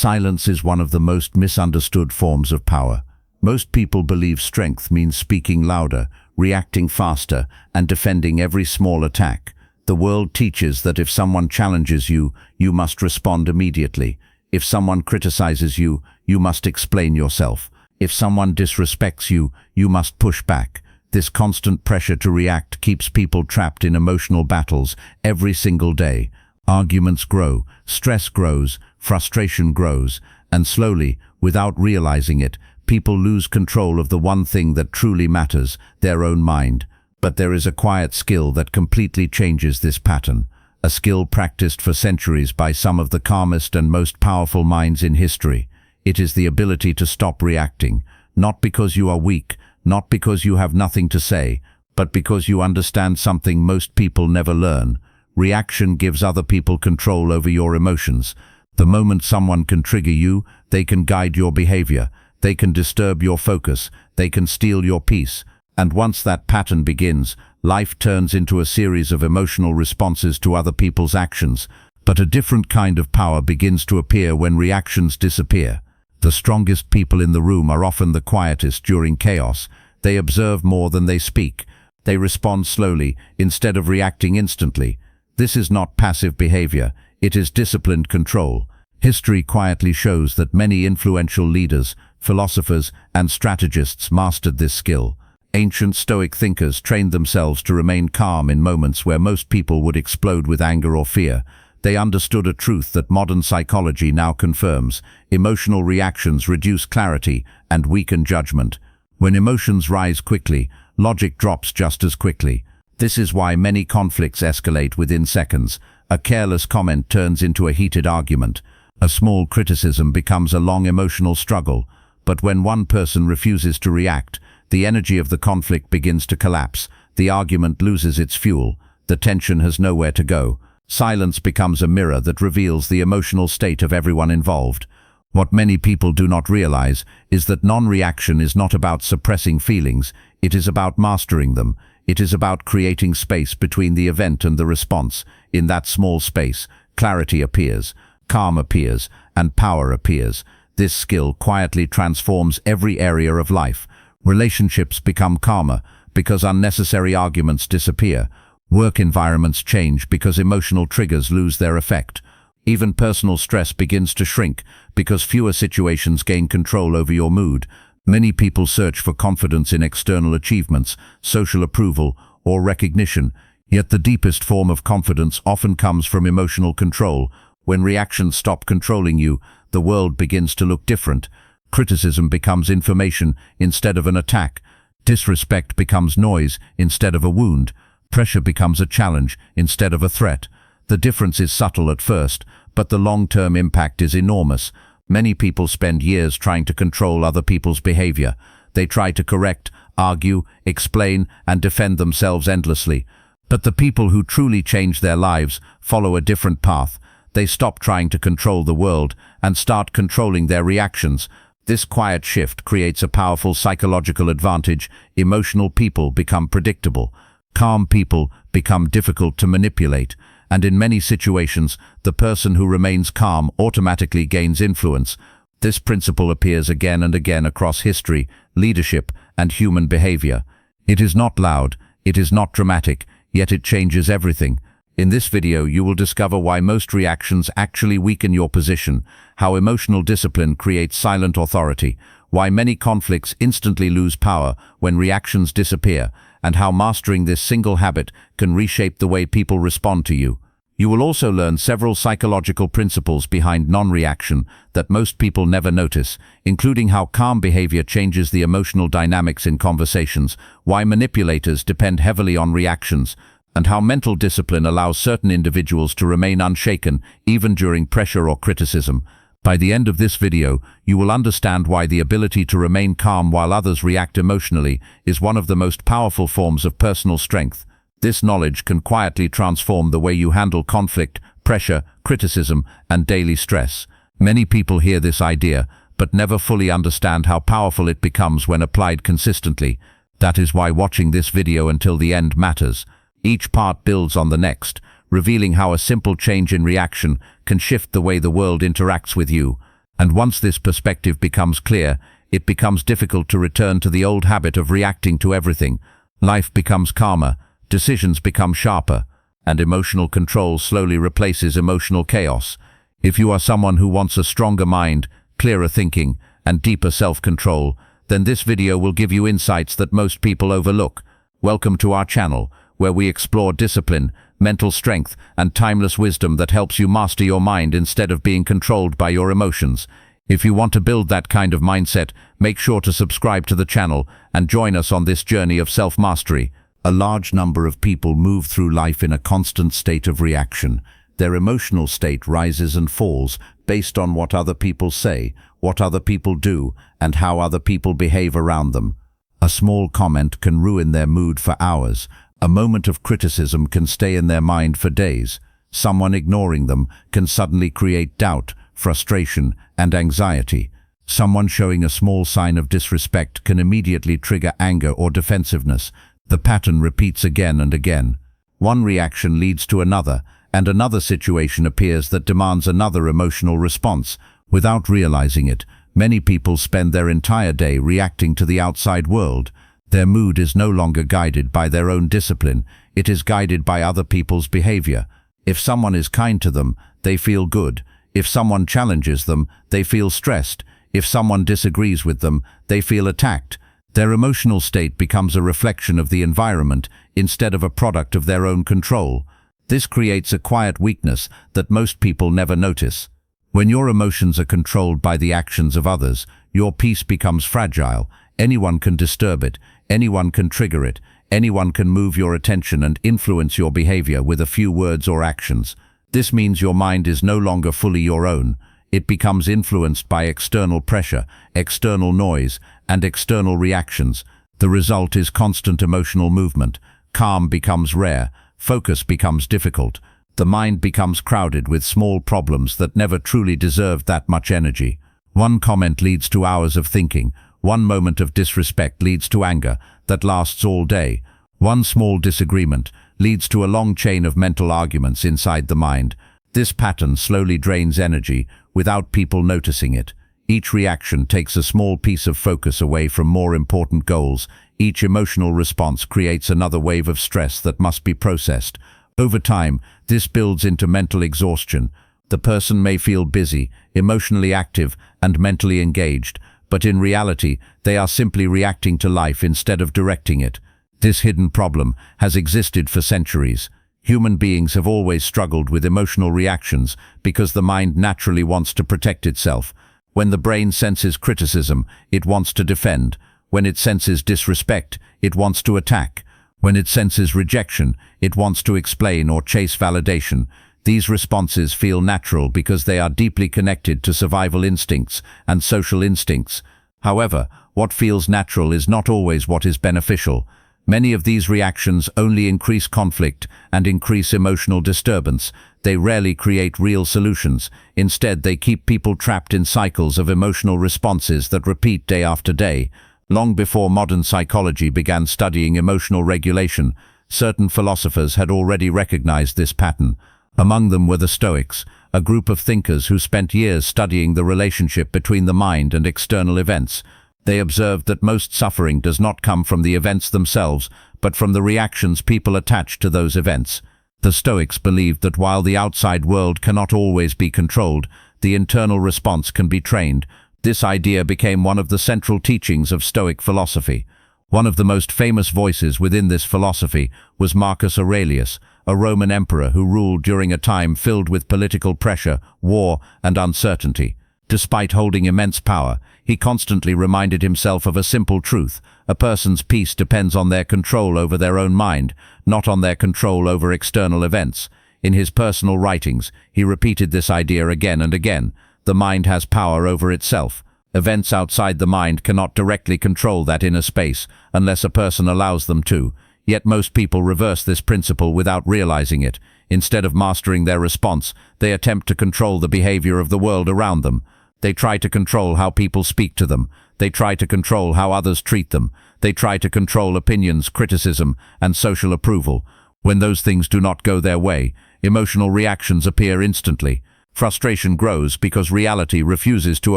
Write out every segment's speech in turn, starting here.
Silence is one of the most misunderstood forms of power. Most people believe strength means speaking louder, reacting faster, and defending every small attack. The world teaches that if someone challenges you, you must respond immediately. If someone criticizes you, you must explain yourself. If someone disrespects you, you must push back. This constant pressure to react keeps people trapped in emotional battles every single day. Arguments grow, stress grows, frustration grows, and slowly, without realizing it, people lose control of the one thing that truly matters, their own mind. But there is a quiet skill that completely changes this pattern, a skill practiced for centuries by some of the calmest and most powerful minds in history. It is the ability to stop reacting, not because you are weak, not because you have nothing to say, but because you understand something most people never learn. Reaction gives other people control over your emotions. The moment someone can trigger you, they can guide your behavior, they can disturb your focus, they can steal your peace. And once that pattern begins, life turns into a series of emotional responses to other people's actions. But a different kind of power begins to appear when reactions disappear. The strongest people in the room are often the quietest during chaos. They observe more than they speak. They respond slowly, instead of reacting instantly. This is not passive behavior, it is disciplined control. History quietly shows that many influential leaders, philosophers, and strategists mastered this skill. Ancient Stoic thinkers trained themselves to remain calm in moments where most people would explode with anger or fear. They understood a truth that modern psychology now confirms: emotional reactions reduce clarity and weaken judgment. When emotions rise quickly, logic drops just as quickly. This is why many conflicts escalate within seconds. A careless comment turns into a heated argument. A small criticism becomes a long emotional struggle. But when one person refuses to react, the energy of the conflict begins to collapse. The argument loses its fuel. The tension has nowhere to go. Silence becomes a mirror that reveals the emotional state of everyone involved. What many people do not realize is that non-reaction is not about suppressing feelings, it is about mastering them. It is about creating space between the event and the response. In that small space, clarity appears, calm appears, and power appears. This skill quietly transforms every area of life. Relationships become calmer because unnecessary arguments disappear. Work environments change because emotional triggers lose their effect. Even personal stress begins to shrink because fewer situations gain control over your mood. Many people search for confidence in external achievements, social approval, or recognition, yet the deepest form of confidence often comes from emotional control. When reactions stop controlling you, the world begins to look different. Criticism becomes information instead of an attack. Disrespect becomes noise instead of a wound. Pressure becomes a challenge instead of a threat. The difference is subtle at first, but the long-term impact is enormous. Many people spend years trying to control other people's behavior. They try to correct, argue, explain, and defend themselves endlessly. But the people who truly change their lives follow a different path. They stop trying to control the world and start controlling their reactions. This quiet shift creates a powerful psychological advantage. Emotional people become predictable. Calm people become difficult to manipulate. And in many situations, the person who remains calm automatically gains influence. This principle appears again and again across history, leadership, and human behavior. It is not loud, it is not dramatic, yet it changes everything. In this video, you will discover why most reactions actually weaken your position, how emotional discipline creates silent authority, why many conflicts instantly lose power when reactions disappear, and how mastering this single habit can reshape the way people respond to you. You will also learn several psychological principles behind non-reaction that most people never notice, including how calm behavior changes the emotional dynamics in conversations, why manipulators depend heavily on reactions, and how mental discipline allows certain individuals to remain unshaken even during pressure or criticism. By the end of this video, you will understand why the ability to remain calm while others react emotionally is one of the most powerful forms of personal strength. This knowledge can quietly transform the way you handle conflict, pressure, criticism, and daily stress. Many people hear this idea, but never fully understand how powerful it becomes when applied consistently. That is why watching this video until the end matters. Each part builds on the next, revealing how a simple change in reaction can shift the way the world interacts with you. And once this perspective becomes clear, it becomes difficult to return to the old habit of reacting to everything. Life becomes calmer, decisions become sharper, and emotional control slowly replaces emotional chaos. If you are someone who wants a stronger mind, clearer thinking, and deeper self-control, then this video will give you insights that most people overlook. Welcome to our channel, where we explore discipline, mental strength, and timeless wisdom that helps you master your mind instead of being controlled by your emotions. If you want to build that kind of mindset, make sure to subscribe to the channel and join us on this journey of self-mastery. A large number of people move through life in a constant state of reaction. Their emotional state rises and falls based on what other people say, what other people do, and how other people behave around them. A small comment can ruin their mood for hours. A moment of criticism can stay in their mind for days. Someone ignoring them can suddenly create doubt, frustration, and anxiety. Someone showing a small sign of disrespect can immediately trigger anger or defensiveness. The pattern repeats again and again. One reaction leads to another, and another situation appears that demands another emotional response. Without realizing it, many people spend their entire day reacting to the outside world. Their mood is no longer guided by their own discipline, it is guided by other people's behavior. If someone is kind to them, they feel good. If someone challenges them, they feel stressed. If someone disagrees with them, they feel attacked. Their emotional state becomes a reflection of the environment instead of a product of their own control. This creates a quiet weakness that most people never notice. When your emotions are controlled by the actions of others, your peace becomes fragile. Anyone can disturb it, anyone can trigger it, anyone can move your attention and influence your behavior with a few words or actions. This means your mind is no longer fully your own. It becomes influenced by external pressure, external noise, and external reactions. The result is constant emotional movement. Calm becomes rare, focus becomes difficult. The mind becomes crowded with small problems that never truly deserved that much energy. One comment leads to hours of thinking. One moment of disrespect leads to anger that lasts all day. One small disagreement leads to a long chain of mental arguments inside the mind. This pattern slowly drains energy without people noticing it. Each reaction takes a small piece of focus away from more important goals. Each emotional response creates another wave of stress that must be processed. Over time, this builds into mental exhaustion. The person may feel busy, emotionally active, and mentally engaged, but in reality, they are simply reacting to life instead of directing it. This hidden problem has existed for centuries. Human beings have always struggled with emotional reactions because the mind naturally wants to protect itself. When the brain senses criticism, it wants to defend. When it senses disrespect, it wants to attack. When it senses rejection, it wants to explain or chase validation. These responses feel natural because they are deeply connected to survival instincts and social instincts. However, what feels natural is not always what is beneficial. Many of these reactions only increase conflict and increase emotional disturbance. They rarely create real solutions. Instead, they keep people trapped in cycles of emotional responses that repeat day after day. Long before modern psychology began studying emotional regulation, certain philosophers had already recognized this pattern. Among them were the Stoics, a group of thinkers who spent years studying the relationship between the mind and external events. They observed that most suffering does not come from the events themselves, but from the reactions people attach to those events. The Stoics believed that while the outside world cannot always be controlled, the internal response can be trained. This idea became one of the central teachings of Stoic philosophy. One of the most famous voices within this philosophy was Marcus Aurelius, a Roman emperor who ruled during a time filled with political pressure, war, and uncertainty. Despite holding immense power, he constantly reminded himself of a simple truth: a person's peace depends on their control over their own mind, not on their control over external events. In his personal writings, he repeated this idea again and again. The mind has power over itself. Events outside the mind cannot directly control that inner space unless a person allows them to. Yet most people reverse this principle without realizing it. Instead of mastering their response, they attempt to control the behavior of the world around them. They try to control how people speak to them. They try to control how others treat them. They try to control opinions, criticism, and social approval. When those things do not go their way, emotional reactions appear instantly. Frustration grows because reality refuses to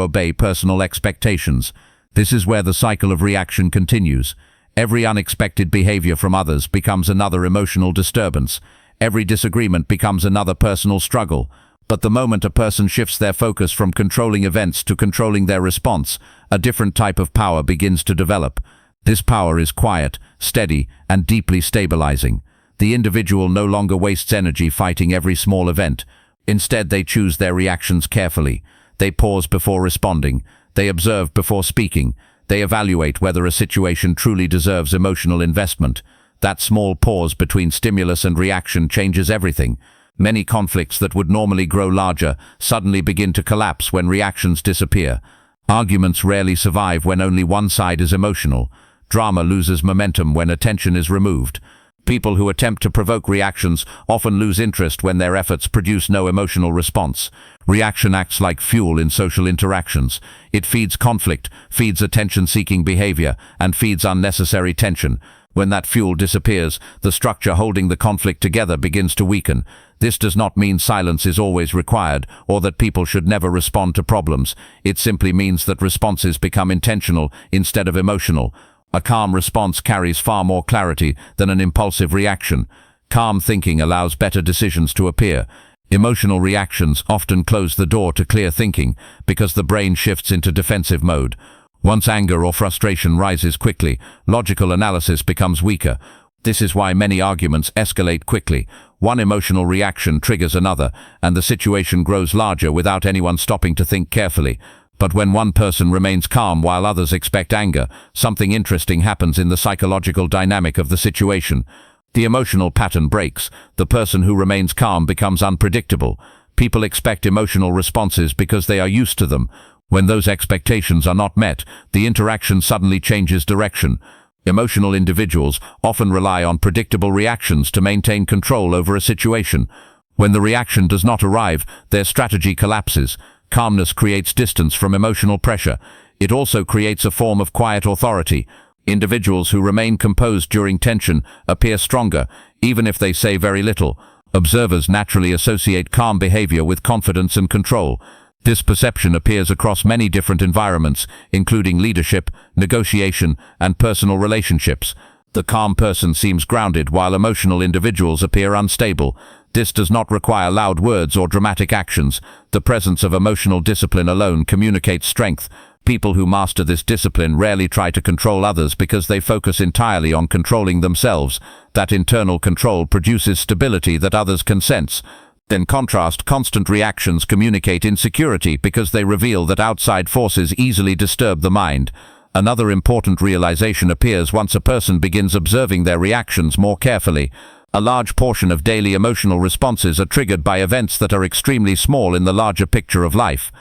obey personal expectations. This is where the cycle of reaction continues. Every unexpected behavior from others becomes another emotional disturbance. Every disagreement becomes another personal struggle. But the moment a person shifts their focus from controlling events to controlling their response, a different type of power begins to develop. This power is quiet, steady, and deeply stabilizing. The individual no longer wastes energy fighting every small event. Instead, they choose their reactions carefully. They pause before responding. They observe before speaking. They evaluate whether a situation truly deserves emotional investment. That small pause between stimulus and reaction changes everything. Many conflicts that would normally grow larger suddenly begin to collapse when reactions disappear. Arguments rarely survive when only one side is emotional. Drama loses momentum when attention is removed. People who attempt to provoke reactions often lose interest when their efforts produce no emotional response. Reaction acts like fuel in social interactions. It feeds conflict, feeds attention-seeking behavior, and feeds unnecessary tension. When that fuel disappears, the structure holding the conflict together begins to weaken. This does not mean silence is always required, or that people should never respond to problems. It simply means that responses become intentional instead of emotional. A calm response carries far more clarity than an impulsive reaction. Calm thinking allows better decisions to appear. Emotional reactions often close the door to clear thinking because the brain shifts into defensive mode. Once anger or frustration rises quickly, logical analysis becomes weaker. This is why many arguments escalate quickly. One emotional reaction triggers another, and the situation grows larger without anyone stopping to think carefully. But when one person remains calm while others expect anger, something interesting happens in the psychological dynamic of the situation. The emotional pattern breaks. The person who remains calm becomes unpredictable. People expect emotional responses because they are used to them. When those expectations are not met, the interaction suddenly changes direction. Emotional individuals often rely on predictable reactions to maintain control over a situation. When the reaction does not arrive, their strategy collapses. Calmness creates distance from emotional pressure. It also creates a form of quiet authority. Individuals who remain composed during tension appear stronger, even if they say very little. Observers naturally associate calm behavior with confidence and control. This perception appears across many different environments, including leadership, negotiation, and personal relationships. The calm person seems grounded while emotional individuals appear unstable. This does not require loud words or dramatic actions. The presence of emotional discipline alone communicates strength. People who master this discipline rarely try to control others because they focus entirely on controlling themselves. That internal control produces stability that others can sense. In contrast, constant reactions communicate insecurity because they reveal that outside forces easily disturb the mind. Another important realization appears once a person begins observing their reactions more carefully. A large portion of daily emotional responses are triggered by events that are extremely small in the larger picture of life.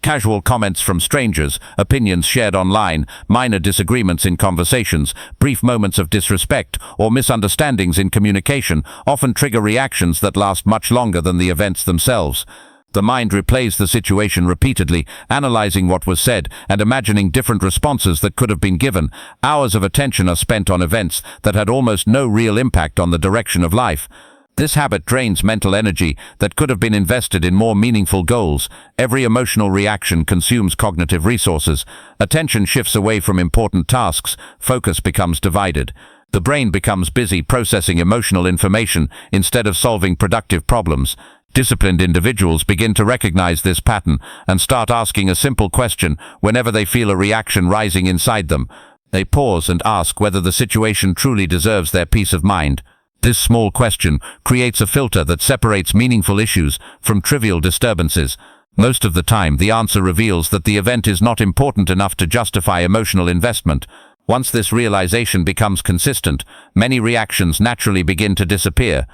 Casual comments from strangers, opinions shared online, minor disagreements in conversations, brief moments of disrespect, or misunderstandings in communication often trigger reactions that last much longer than the events themselves. The mind replays the situation repeatedly, analyzing what was said and imagining different responses that could have been given. Hours of attention are spent on events that had almost no real impact on the direction of life. This habit drains mental energy that could have been invested in more meaningful goals. Every emotional reaction consumes cognitive resources. Attention shifts away from important tasks. Focus becomes divided. The brain becomes busy processing emotional information instead of solving productive problems. Disciplined individuals begin to recognize this pattern and start asking a simple question whenever they feel a reaction rising inside them. They pause and ask whether the situation truly deserves their peace of mind. This small question creates a filter that separates meaningful issues from trivial disturbances. Most of the time, the answer reveals that the event is not important enough to justify emotional investment. Once this realization becomes consistent, many reactions naturally begin to disappear.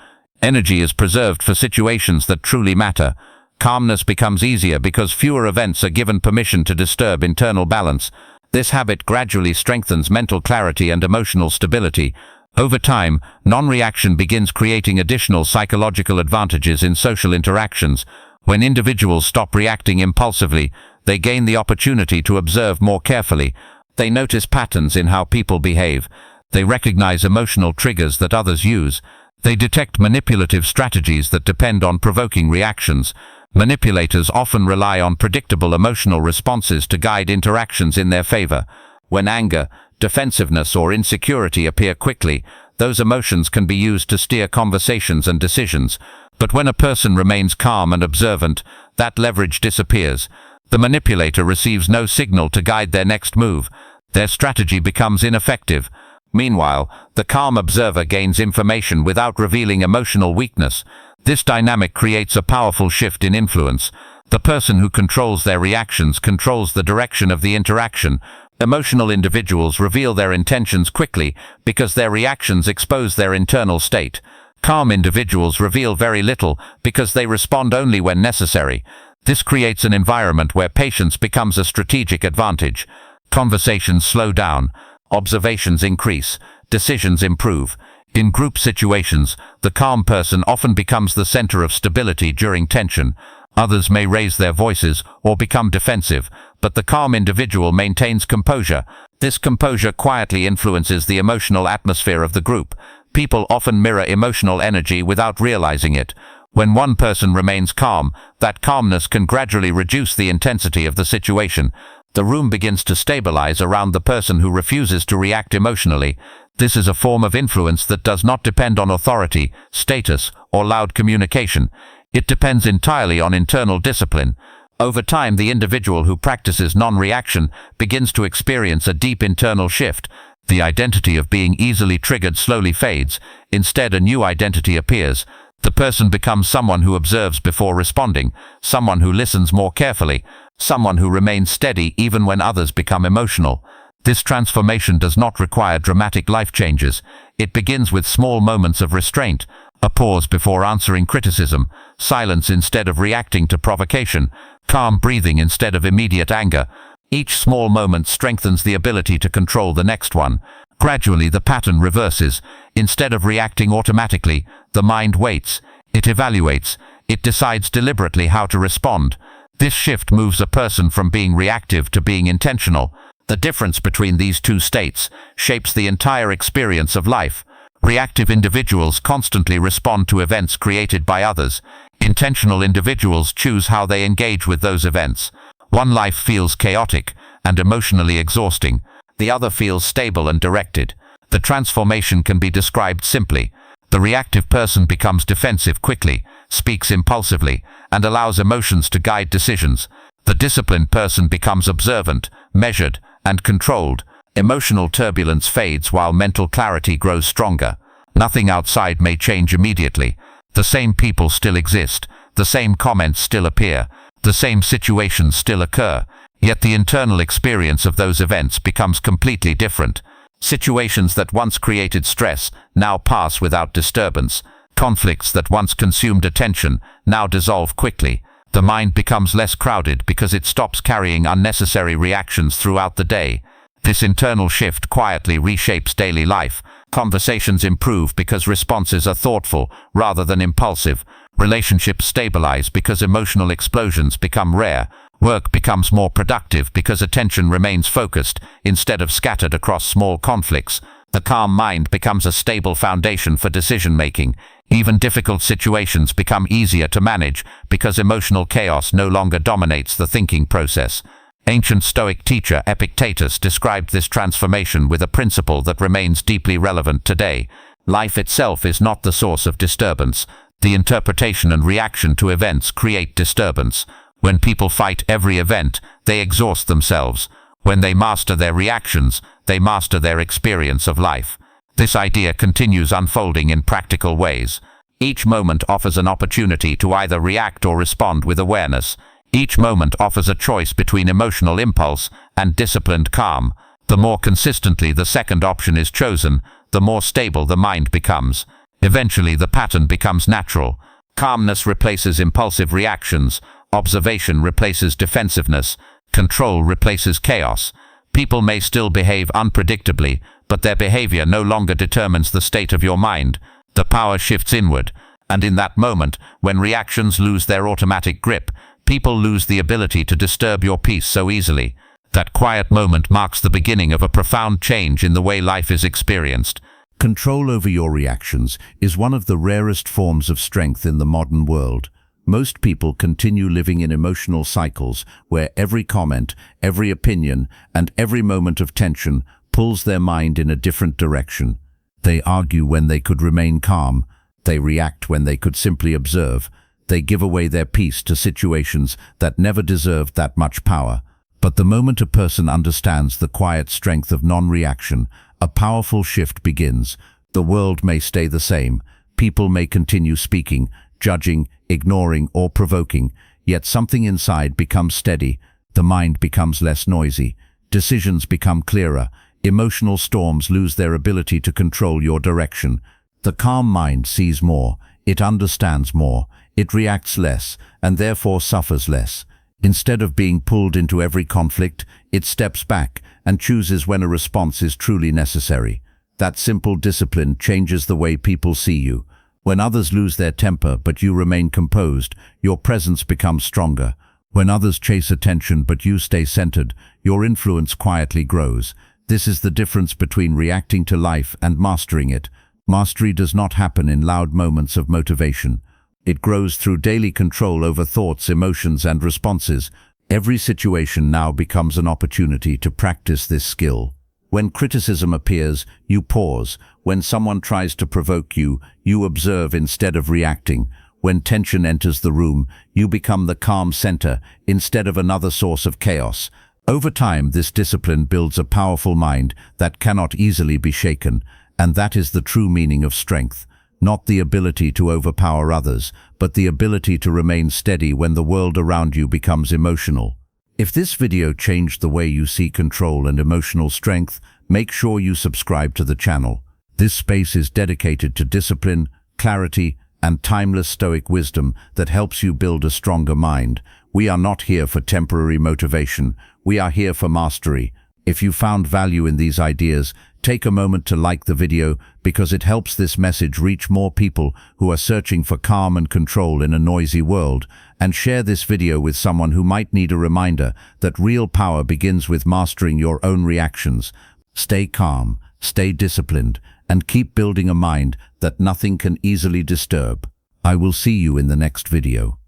Energy is preserved for situations that truly matter. Calmness becomes easier because fewer events are given permission to disturb internal balance. This habit gradually strengthens mental clarity and emotional stability. Over time, non-reaction begins creating additional psychological advantages in social interactions. When individuals stop reacting impulsively, they gain the opportunity to observe more carefully. They notice patterns in how people behave. They recognize emotional triggers that others use. They detect manipulative strategies that depend on provoking reactions. Manipulators often rely on predictable emotional responses to guide interactions in their favor. When anger, defensiveness, or insecurity appear quickly, those emotions can be used to steer conversations and decisions. But when a person remains calm and observant, that leverage disappears. The manipulator receives no signal to guide their next move. Their strategy becomes ineffective. Meanwhile, the calm observer gains information without revealing emotional weakness. This dynamic creates a powerful shift in influence. The person who controls their reactions controls the direction of the interaction. Emotional individuals reveal their intentions quickly because their reactions expose their internal state. Calm individuals reveal very little because they respond only when necessary. This creates an environment where patience becomes a strategic advantage. Conversations slow down, observations increase, decisions improve. In group situations, the calm person often becomes the center of stability during tension. Others may raise their voices or become defensive, but the calm individual maintains composure. This composure quietly influences the emotional atmosphere of the group. People often mirror emotional energy without realizing it. When one person remains calm, that calmness can gradually reduce the intensity of the situation. The room begins to stabilize around the person who refuses to react emotionally. This is a form of influence that does not depend on authority, status, or loud communication. It depends entirely on internal discipline. Over time, the individual who practices non-reaction begins to experience a deep internal shift. The identity of being easily triggered slowly fades. Instead, a new identity appears. The person becomes someone who observes before responding, someone who listens more carefully, someone who remains steady even when others become emotional. This transformation does not require dramatic life changes. It begins with small moments of restraint, a pause before answering criticism, silence instead of reacting to provocation, calm breathing instead of immediate anger. Each small moment strengthens the ability to control the next one. Gradually, the pattern reverses. Instead of reacting automatically, the mind waits. It evaluates. It decides deliberately how to respond. This shift moves a person from being reactive to being intentional. The difference between these two states shapes the entire experience of life. Reactive individuals constantly respond to events created by others. Intentional individuals choose how they engage with those events. One life feels chaotic and emotionally exhausting. The other feels stable and directed. The transformation can be described simply. The reactive person becomes defensive quickly, speaks impulsively, and allows emotions to guide decisions. The disciplined person becomes observant, measured, and controlled. Emotional turbulence fades while mental clarity grows stronger. Nothing outside may change immediately. The same people still exist. The same comments still appear. The same situations still occur. Yet the internal experience of those events becomes completely different. Situations that once created stress now pass without disturbance. Conflicts that once consumed attention now dissolve quickly. The mind becomes less crowded because it stops carrying unnecessary reactions throughout the day. This internal shift quietly reshapes daily life. Conversations improve because responses are thoughtful rather than impulsive. Relationships stabilize because emotional explosions become rare. Work becomes more productive because attention remains focused instead of scattered across small conflicts. The calm mind becomes a stable foundation for decision-making. Even difficult situations become easier to manage because emotional chaos no longer dominates the thinking process. Ancient Stoic teacher Epictetus described this transformation with a principle that remains deeply relevant today. Life itself is not the source of disturbance. The interpretation and reaction to events create disturbance. When people fight every event, they exhaust themselves. When they master their reactions, they master their experience of life. This idea continues unfolding in practical ways. Each moment offers an opportunity to either react or respond with awareness. Each moment offers a choice between emotional impulse and disciplined calm. The more consistently the second option is chosen, the more stable the mind becomes. Eventually, the pattern becomes natural. Calmness replaces impulsive reactions. Observation replaces defensiveness. Control replaces chaos. People may still behave unpredictably, but their behavior no longer determines the state of your mind. The power shifts inward, and in that moment, when reactions lose their automatic grip, people lose the ability to disturb your peace so easily. That quiet moment marks the beginning of a profound change in the way life is experienced. Control over your reactions is one of the rarest forms of strength in the modern world. Most people continue living in emotional cycles where every comment, every opinion, and every moment of tension pulls their mind in a different direction. They argue when they could remain calm. They react when they could simply observe. They give away their peace to situations that never deserved that much power. But the moment a person understands the quiet strength of non-reaction, a powerful shift begins. The world may stay the same. People may continue speaking, judging, ignoring, or provoking, yet something inside becomes steady. The mind becomes less noisy. Decisions become clearer. Emotional storms lose their ability to control your direction. The calm mind sees more. It understands more. It reacts less, and therefore suffers less. Instead of being pulled into every conflict, it steps back and chooses when a response is truly necessary. That simple discipline changes the way people see you. When others lose their temper but you remain composed, your presence becomes stronger. When others chase attention but you stay centered, your influence quietly grows. This is the difference between reacting to life and mastering it. Mastery does not happen in loud moments of motivation. It grows through daily control over thoughts, emotions, and responses. Every situation now becomes an opportunity to practice this skill. When criticism appears, you pause. When someone tries to provoke you, you observe instead of reacting. When tension enters the room, you become the calm center instead of another source of chaos. Over time, this discipline builds a powerful mind that cannot easily be shaken, and that is the true meaning of strength. Not the ability to overpower others, but the ability to remain steady when the world around you becomes emotional. If this video changed the way you see control and emotional strength, make sure you subscribe to the channel. This space is dedicated to discipline, clarity, and timeless Stoic wisdom that helps you build a stronger mind. We are not here for temporary motivation. We are here for mastery. If you found value in these ideas, take a moment to like the video because it helps this message reach more people who are searching for calm and control in a noisy world, and share this video with someone who might need a reminder that real power begins with mastering your own reactions. Stay calm, stay disciplined, and keep building a mind that nothing can easily disturb. I will see you in the next video.